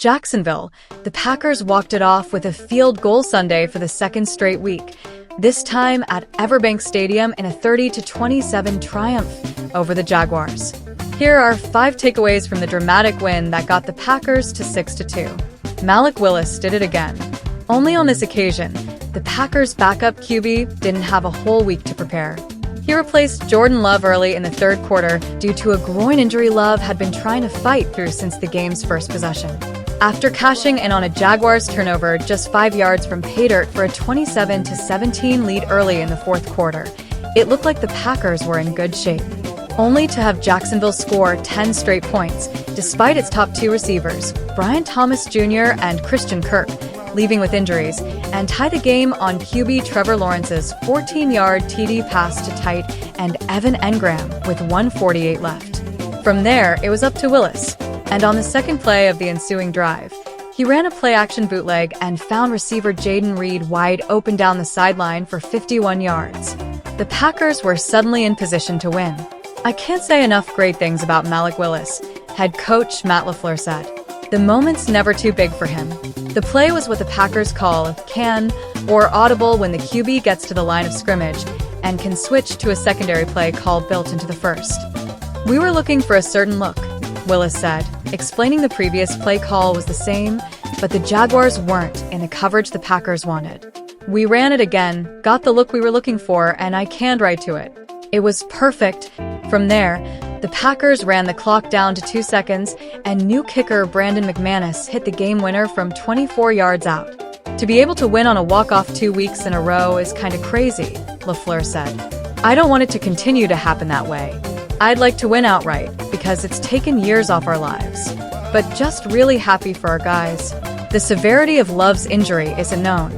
Jacksonville, the Packers walked it off with a field goal Sunday for the second straight week, this time at Everbank Stadium in a 30-27 triumph over the Jaguars. Here are 5 takeaways from the dramatic win that got the Packers to 6-2. Malik Willis did it again. Only on this occasion, the Packers' backup QB didn't have a whole week to prepare. He replaced Jordan Love early in the third quarter due to a groin injury Love had been trying to fight through since the game's first possession. After cashing in on a Jaguars turnover just 5 yards from pay dirt for a 27-17 lead early in the fourth quarter, it looked like the Packers were in good shape. Only to have Jacksonville score 10 straight points, despite its top 2 receivers, Brian Thomas Jr. and Christian Kirk, leaving with injuries, and tie the game on QB Trevor Lawrence's 14-yard TD pass to tight end Evan Engram with 1:48 left. From there, it was up to Willis, and on the second play of the ensuing drive, he ran a play-action bootleg and found receiver Jaden Reed wide open down the sideline for 51 yards. The Packers were suddenly in position to win. "I can't say enough great things about Malik Willis," head coach Matt LaFleur said. "The moment's never too big for him." The play was what the Packers call can or audible when the QB gets to the line of scrimmage and can switch to a secondary play call built into the first. "We were looking for a certain look," Willis said, explaining the previous play call was the same, but the Jaguars weren't in the coverage the Packers wanted. "We ran it again, got the look we were looking for, and I canned right to it. It was perfect." From there, the Packers ran the clock down to 2 seconds, and new kicker Brandon McManus hit the game winner from 24 yards out. "To be able to win on a walk-off 2 weeks in a row is kinda crazy," LaFleur said. "I don't want it to continue to happen that way. I'd like to win outright, because it's taken years off our lives. But just really happy for our guys. The severity of Love's injury isn't known."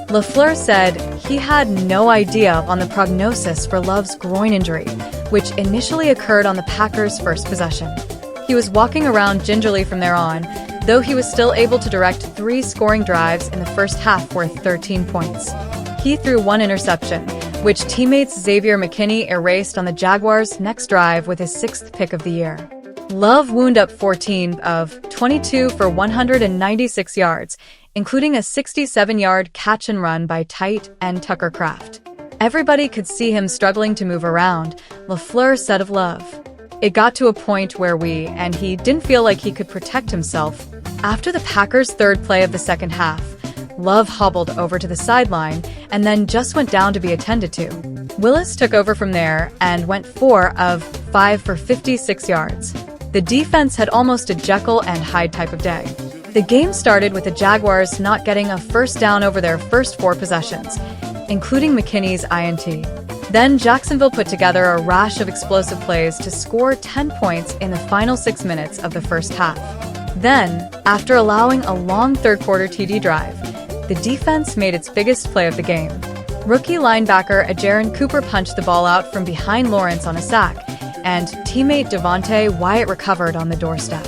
LaFleur said he had no idea on the prognosis for Love's groin injury, which initially occurred on the Packers' first possession. He was walking around gingerly from there on, though he was still able to direct 3 scoring drives in the first half worth 13 points. He threw 1 interception, which teammates Xavier McKinney erased on the Jaguars' next drive with his 6th pick of the year. Love wound up 14 of 22 for 196 yards, including a 67-yard catch and run by tight end Tucker Kraft. "Everybody could see him struggling to move around," LaFleur said of Love. "It got to a point where and he didn't feel like he could protect himself." After the Packers' third play of the second half, Love hobbled over to the sideline and then just went down to be attended to. Willis took over from there and went 4 of 5 for 56 yards. The defense had almost a Jekyll and Hyde type of day. The game started with the Jaguars not getting a first down over their first 4 possessions, including McKinney's INT. Then Jacksonville put together a rash of explosive plays to score 10 points in the final 6 minutes of the first half. Then, after allowing a long third-quarter TD drive, the defense made its biggest play of the game. Rookie linebacker Ajaron Cooper punched the ball out from behind Lawrence on a sack, and teammate Devontae Wyatt recovered on the doorstep.